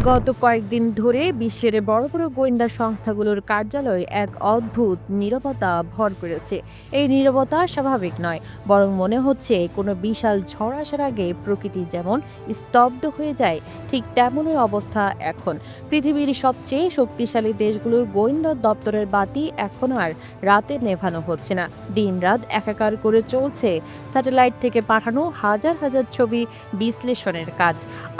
গত কয়েকদিন ধরে বিশ্বের বড় বড় গোয়েন্দা সংস্থাগুলোর কার্যালয়ে এক অদ্ভুত নীরবতা ভর করেছে। এই নীরবতা স্বাভাবিক নয়, বরং মনে হচ্ছে কোনো বিশাল ঝড় আসার আগে প্রকৃতি যেমন স্তব্ধ হয়ে যায়, ঠিক তেমনই অবস্থা এখন। পৃথিবীর সবচেয়ে শক্তিশালী দেশগুলোর গোয়েন্দা দপ্তরের বাতি এখন আর রাতে নেভানো হচ্ছে না, দিনরাত একাকার করে চলছে স্যাটেলাইট থেকে পাঠানো হাজার হাজার ছবি বিশ্লেষণের কাজ।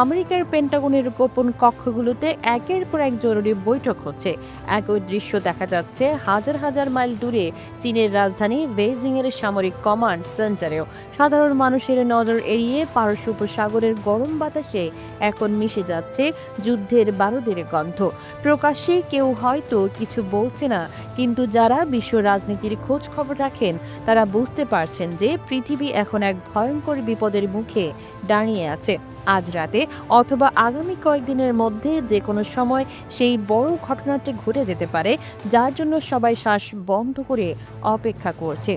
আমেরিকার পেন্টাগনের গোপন কক্ষগুলোতে একের পর এক জরুরি বৈঠক হচ্ছে। একই দৃশ্য দেখা যাচ্ছে হাজার হাজার মাইল দূরে চীনের রাজধানী বেইজিংয়ের সামরিক কমান্ড সেন্টারেও। সাধারণ মানুষের নজর এড়িয়ে পারস্য উপসাগরের গরম বাতাসে এখন মিশে যাচ্ছে যুদ্ধের বারুদের গন্ধ। প্রকাশ্যে কেউ হয়তো কিছু বলছে না, কিন্তু যারা বিশ্ব রাজনীতির খোঁজ খবর রাখেন তারা বুঝতে পারছেন যে পৃথিবী এখন এক ভয়ঙ্কর বিপদের মুখে দাঁড়িয়ে আছে। আজ রাতে অথবা আগামী কয়েকদিনের মধ্যে যে কোনো সময় সেই বড় ঘটনাটি ঘটে যেতে পারে, যার জন্য সবাই শ্বাস বন্ধ করে অপেক্ষা করছে।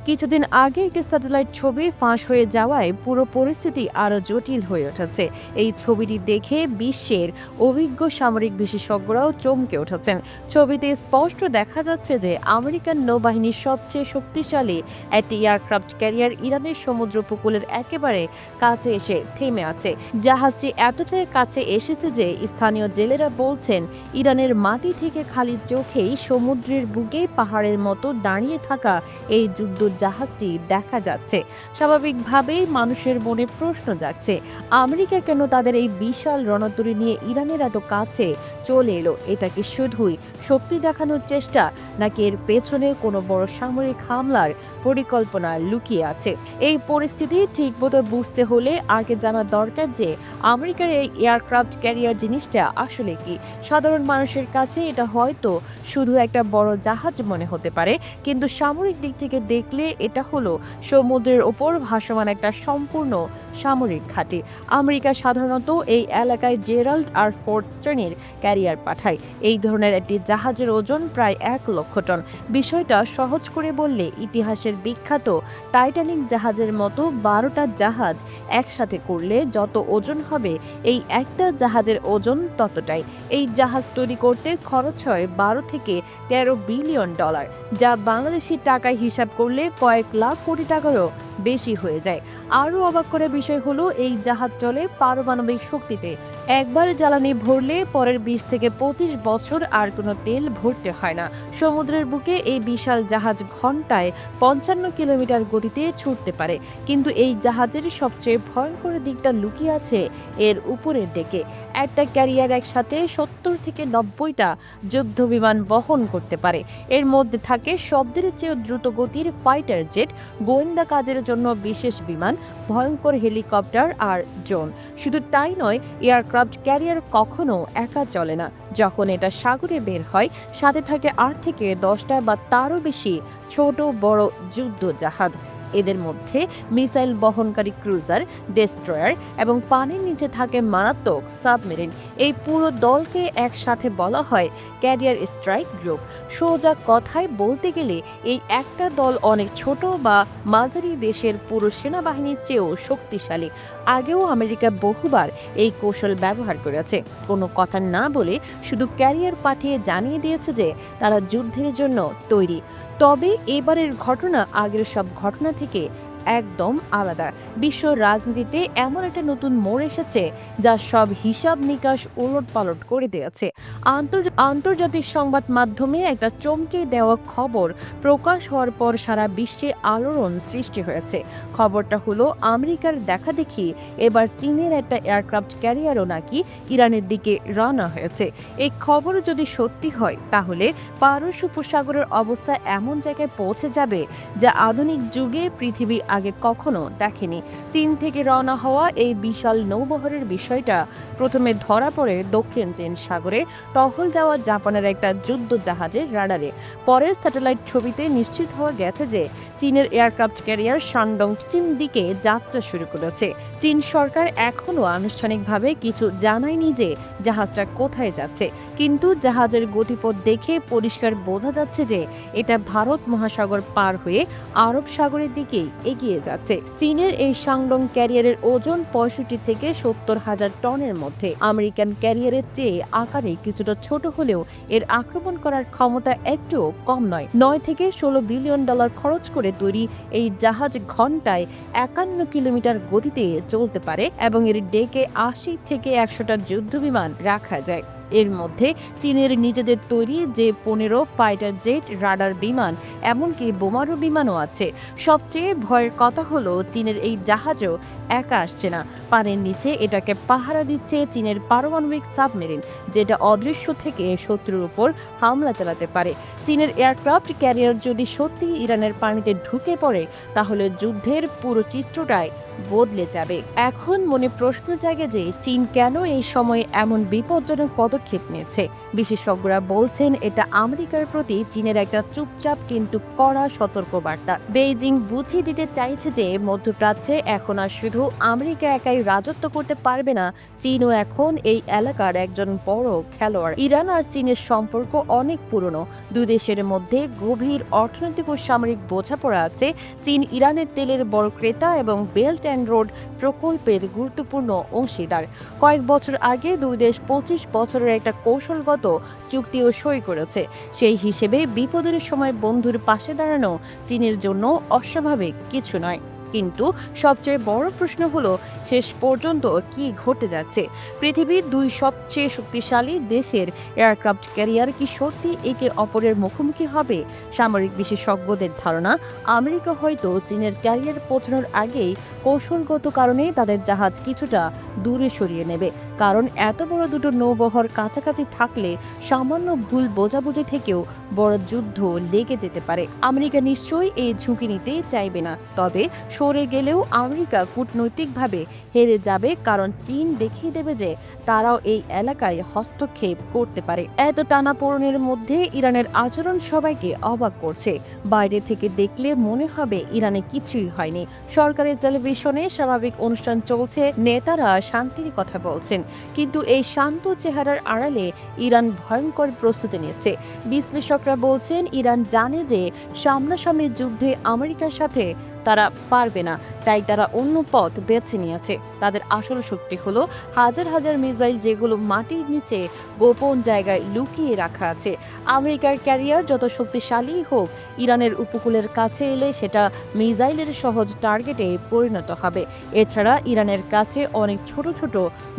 কিছুদিন আগে একটি স্যাটেলাইট ছবি ফাঁস হয়ে যাওয়ায় পুরো পরিস্থিতি আরও জটিল হয়ে উঠেছে। এই ছবিটি দেখে বিশ্বের অভিজ্ঞ সামরিক বিশেষজ্ঞরাও চমকে উঠেছেন। ছবিতে স্পষ্ট দেখা যাচ্ছে যে আমেরিকান নৌবাহিনীর সবচেয়ে শক্তিশালী একটি এয়ারক্রাফট ক্যারিয়ার ইরানের সমুদ্র উপকূলের একেবারে কাছে এসে থেমে আছে। জাহাজটি এতটাই কাছে এসেছে যে স্থানীয় জেলেরা বলছেন ইরানের মাটি থেকে খালি চোখেই সমুদ্রের বুকে পাহাড়ের মতো দাঁড়িয়ে থাকা এই যুদ্ধ জাহাজটি দেখা যাচ্ছে। স্বাভাবিকভাবেই মানুষের মনে প্রশ্ন জাগছে, আমেরিকা কেন তাদের এই বিশাল রণতরী নিয়ে ইরানের এত কাছে চলে এলো? এটা কি শুধুই শক্তি দেখানোর চেষ্টা, নাকি এর পেছনে কোনো বড় সামরিক হামলার পরিকল্পনা লুকিয়ে আছে? এই পরিস্থিতি ঠিকমতো বুঝতে হলে আগে জানা দরকার যে আমেরিকার এই এয়ারক্রাফট ক্যারিয়ার জিনিসটা আসলে কি। সাধারণ মানুষের কাছে এটা হয়তো শুধু একটা বড় জাহাজ মনে হতে পারে, কিন্তু সামরিক দিক থেকে দেখলে এটা হলো সমুদ্রের ওপর ভাসমান একটা সম্পূর্ণ সামরিক ঘাঁটি। আমেরিকা সাধারণত এই এলাকায় জেরাল্ড আর ফোর্ড শ্রেণীর ক্যারিয়ার পাঠায়। এই ধরনের একটি জাহাজের ওজন প্রায় 1,00,000 টন। বিষয়টা সহজ করে বললে, ইতিহাসের বিখ্যাত টাইটানিক জাহাজের মতো 12টা জাহাজ একসাথে করলে যত ওজন হবে, এই একটা জাহাজের ওজন ততটাই। এই জাহাজ তৈরি করতে খরচ হয় 12 থেকে 13 বিলিয়ন ডলার, যা বাংলাদেশি টাকায় হিসাব করলে কয়েক লাখ কোটি টাকারও বেশি হয়ে যায়। আরও অবাক করার বিষয় হলো, এই জাহাজ চলে পারমাণবিক শক্তিতে। একবার জ্বালানি ভরলে পরের 20 থেকে 25 বছর আর কোনো তেল ভরতে হয় না। সমুদ্রের বুকে এই বিশাল জাহাজ ঘন্টায় 55 কিলোমিটার গতিতে ছুটতে পারে। কিন্তু এই জাহাজের সবচেয়ে ভয়ঙ্কর দিকটা লুকিয়ে আছে এর উপরের দিকে। একটা ক্যারিয়ার একসাথে 70 থেকে 90টা যুদ্ধ বিমান বহন করতে পারে। এর মধ্যে থাকে শব্দের চেয়েও দ্রুত গতির ফাইটার জেট, গোয়েন্দা কাজের জন্য বিশেষ বিমান, ভয়ঙ্কর হেলিকপ্টার আর ড্রোন। শুধু তাই নয়, এয়ারক্রাফট ক্যারিয়ার কখনো একা চলে না। যখন এটা সাগরে বের হয়, সাথে থাকে 8 থেকে 10টা বা তারও বেশি ছোট বড় যুদ্ধ জাহাজ। এদের মধ্যে মিসাইল বহনকারী ক্রুজার, ডেস্ট্রয়ার এবং পানির নিচে থাকে মারাত্মক সাবমেরিন। এই পুরো দলকে একসাথে বলা হয় ক্যারিয়ার স্ট্রাইক গ্রুপ। সোজা কথায় বলতে গেলে এই একটা দল অনেক ছোট বা মাঝারি দেশের পুরো সেনাবাহিনীর চেয়েও শক্তিশালী। আগেও আমেরিকা বহুবার এই কৌশল ব্যবহার করেছে। কোনো কথা না বলে শুধু ক্যারিয়ার পাঠিয়ে জানিয়ে দিয়েছে যে তারা যুদ্ধের জন্য তৈরি। তবে এবারের ঘটনা আগের সব ঘটনা থেকে একদম আলাদা। বিশ্ব রাজনীতিতে এমন একটা নতুন মোড় এসেছে যা সব হিসাব নিকাশ উলটপালট করে দিয়েছে। আন্তর্জাতিক সংবাদ মাধ্যমে একটা চমকে দেওয়া খবর প্রকাশ হওয়ার পর সারা বিশ্বে আলোড়ন সৃষ্টি হয়েছে। খবরটা হলো, আমেরিকার দেখাদেখি এবার চীনের একটা এয়ারক্রাফট ক্যারিয়ারও নাকি ইরানের দিকে রওনা হয়েছে। এই খবর যদি সত্যি হয়, তাহলে পারস্য উপসাগরের অবস্থা এমন জায়গায় পৌঁছে যাবে যা আধুনিক যুগে পৃথিবী আগে কখনো দেখেনি। চীন থেকে রওনা হওয়া এই বিশাল নৌবহরের বিষয়টা প্রথমে ধরা পড়ে দক্ষিণ চীন সাগরে টহল দেওয়া জাপানের একটা যুদ্ধ জাহাজের রাডারে। পরে স্যাটেলাইট ছবিতে নিশ্চিত হওয়া গেছে যে চীনের এয়ারক্রাফট ক্যারিয়ার শানডং চীন দিকে যাত্রা শুরু করেছে। চীন সরকার এখনও আনুষ্ঠানিকভাবে কিছু জানায়নি যে জাহাজটা কোথায় যাচ্ছে, কিন্তু জাহাজের গতিপথ দেখে পরিষ্কার বোঝা যাচ্ছে যে এটা ভারত মহাসাগর পার হয়ে আরব সাগরের দিকেই এগিয়ে যাচ্ছে। চীনের এই শানডং ক্যারিয়ারের ওজন 65 থেকে 70,000 টনের মধ্যে। আমেরিকান ক্যারিয়ারের চেয়ে আকারে কিছুটা ছোট হলেও এর আক্রমণ করার ক্ষমতা একটুও কম নয়। 9 থেকে 16 বিলিয়ন ডলার খরচ করে তৈরি এই জাহাজ ঘন্টায় 51 কিলোমিটার গতিতে চলতে পারে এবং এর ডেকে 80 থেকে 100টা যুদ্ধবিমান রাখা যায়। এর মধ্যে চীনের নিজেদের তৈরি যে 15 ফাইটার জেট, রাডার বিমান, এমনকি বোমারু বিমানও আছে। সবচেয়ে ভয়ের কথা হলো চীনের এই জাহাজও একা আসছে না। পানির নিচে এটাকে পাহারা দিচ্ছে চীনের পারমাণবিক সাবমেরিন, যেটা অদৃশ্য থেকে শত্রুর উপর হামলা চালাতে পারে। চীনের এয়ারক্রাফট ক্যারিয়ার যদি সত্যি ইরানের পানিতে ঢুকে পড়ে, তাহলে যুদ্ধের পুরো চিত্রটাই বদলে যাবে। এখন মনে প্রশ্ন জাগে যে চীন কেন এই সময়ে এমন বিপজ্জনক পদক্ষেপ নিয়েছে। বিশেষজ্ঞরা বলছেন এটা আমেরিকার প্রতি চীনের একটা চুপচাপ কিন্তু কড়া সতর্কবার্তা। বেইজিং বুঝিয়ে দিতে চাইছে যে মধ্যপ্রাচ্যে এখন আর শুধু আমেরিকা একাই রাজত্ব করতে পারবে না, চীনও এখন এই এলাকার একজন বড় খেলোয়াড়। ইরান আর চীনের সম্পর্ক অনেক পুরনো। দুই দেশের মধ্যে গভীর অর্থনৈতিক ও সামরিক বোঝাপড়া আছে। চীন ইরানের তেলের বড় ক্রেতা এবং বেল্ট অ্যান্ড রোড প্রকল্পের গুরুত্বপূর্ণ অংশীদার। কয়েক বছর আগে দুই দেশ 25 বছরের একটা কৌশলগত চুক্তিও সই করেছে। সেই হিসেবে বিপদের সময় বন্ধুর পাশে দাঁড়ানো চীনের জন্য অস্বাভাবিক কিছু নয়। কিন্তু সবচেয়ে বড় প্রশ্ন হলো শেষ পর্যন্ত কি ঘটে যাচ্ছে। পৃথিবীর দুই সবচেয়ে শক্তিশালী দেশের এয়ারক্রাফট ক্যারিয়ার কি সত্যি একে অপরের মুখোমুখি হবে? সামরিক বিশেষজ্ঞদের ধারণা, আমেরিকা হয়তো চীনের ক্যারিয়ার পৌঁছানোর আগেই কৌশলগত কারণে তাদের জাহাজ কিছুটা দূরে সরিয়ে নেবে। কারণ এত বড় দুটো নৌবহর কাছাকাছি থাকলে সামান্য ভুল বোঝাবুঝি থেকেও বড় যুদ্ধ লেগে যেতে পারে। আমেরিকা নিশ্চয়ই এই ঝুঁকি নিতে চাইবে না, তবে সরে গেলেও আমেরিকা কূটনৈতিকভাবে হেরে যাবে, কারণ চীন দেখিয়ে দেবে যে তারাও এই এলাকায় হস্তক্ষেপ করতে পারে। এত টানাপোড়েনের মধ্যে ইরানের আচরণ সবাইকে অবাক করছে। বাইরে থেকে দেখলে মনে হবে ইরানে কিছুই হয়নি। সরকারের টেলিভিশনে স্বাভাবিক অনুষ্ঠান চলছে, নেতারা শান্তির কথা বলছেন, কিন্তু এই শান্ত চেহারার আড়ালে ইরান ভয়ঙ্কর প্রস্তুতি নিচ্ছে। বিশ্লেষকরা বলছেন ইরান জানে যে সামনাসামনি যুদ্ধে আমেরিকার সাথে তারা পারবে না, তাই তারা অন্য পথ বেছে নিয়েছে। তাদের আসল শক্তি হলো হাজার হাজার মিসাইল, যেগুলো মাটির নিচে গোপন জায়গায় লুকিয়ে রাখা আছে। আমেরিকার ক্যারিয়ার যত শক্তিশালী হোক, ইরানের উপকূলের কাছে এলে সেটা মিসাইলের সহজ টার্গেটে পরিণত হবে। এছাড়া ইরানের কাছে অনেক ছোট ছোট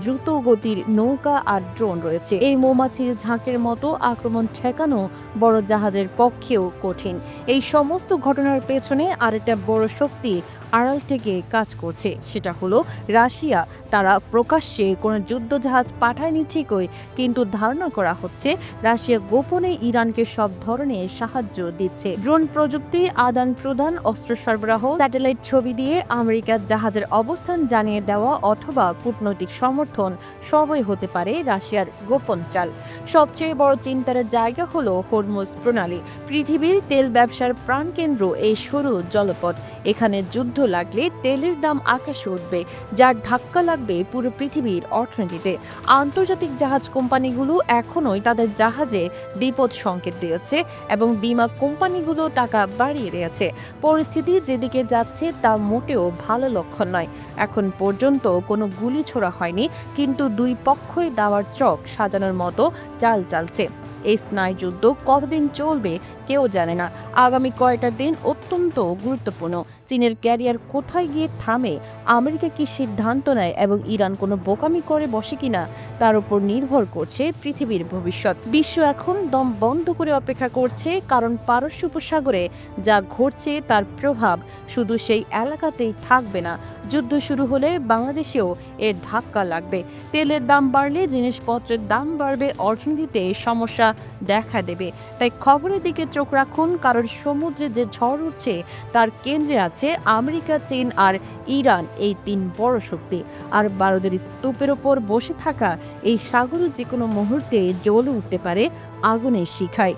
দ্রুত গতির নৌকা আর ড্রোন রয়েছে। এই মৌমাছির ঝাঁকের মতো আক্রমণ ঠেকানো বড় জাহাজের পক্ষেও কঠিন। এই সমস্ত ঘটনার পেছনে আরেকটা বড় শক্তি আড়াল থেকে কাজ করছে, সেটা হলো রাশিয়া। তারা প্রকাশ্যে কোনো যুদ্ধজাহাজ পাঠায়নি ঠিকই, কিন্তু ধারণা করা হচ্ছে রাশিয়া গোপনে ইরানকে সব ধরনের সাহায্য দিচ্ছে। ড্রোন প্রযুক্তি আদান প্রদান, অস্ত্র সরবরাহ, স্যাটেলাইট ছবি দিয়ে আমেরিকার জাহাজের অবস্থান জানিয়ে দেওয়া অথবা কূটনৈতিক সমর্থন সবই হতে পারে রাশিয়ার গোপন চাল। সবচেয়ে বড় চিন্তার জায়গা হলো হরমুজ প্রণালী। পৃথিবীর তেল ব্যবসার প্রাণকেন্দ্র এই সরু জলপথ। এখানে যুদ্ধ লাগলে তেলের দাম আকাশে উঠবে, যার ধাক্কা লাগবে পুরো পৃথিবীর অর্থনীতিতে। আন্তর্জাতিক জাহাজ কোম্পানিগুলো এখনোই তাদের জাহাজে বিপদ সংকেত দিয়েছে এবং বীমা কোম্পানিগুলো টাকা বাড়িয়ে দিয়েছে। পরিস্থিতি যেদিকে যাচ্ছে তা মোটেও ভালো লক্ষণ নয়। এখন পর্যন্ত কোনো গুলি ছোড়া হয়নি, কিন্তু দুই পক্ষই দাওয়ার চক সাজানোর মতো চাল চালছে। এই স্নায়ুযুদ্ধ কতদিন চলবে কেউ জানে না। আগামী কয়েকটা দিন অত্যন্ত গুরুত্বপূর্ণ। চীনের ক্যারিয়ার কোথায় গিয়ে থামে, আমেরিকা কি সিদ্ধান্ত নেয় এবং ইরান কোনো বোকামি করে বসে কিনা, তার উপর নির্ভর করছে পৃথিবীর ভবিষ্যৎ। বিশ্ব এখন দম বন্ধ করে অপেক্ষা করছে, কারণ পারস্য উপসাগরে যা ঘটছে তার প্রভাব শুধু সেই এলাকাতেই থাকবে না। যুদ্ধ শুরু হলে বাংলাদেশেও এর ধাক্কা লাগবে। তেলের দাম বাড়লে জিনিসপত্রের দাম বাড়বে, অর্থনীতিতে সমস্যা দেখা দেবে। তাই খবরের দিকে চোখ রাখুন, কারণ সমুদ্রে যে ঝড় উঠছে তার কেন্দ্রে আছে আমেরিকা, চীন আর ইরান, এই তিন বড় শক্তি। আর বারুদের স্তূপের ওপর বসে থাকা এই সাগর যে কোনো মুহূর্তে জ্বলে উঠতে পারে আগুনের শিখায়।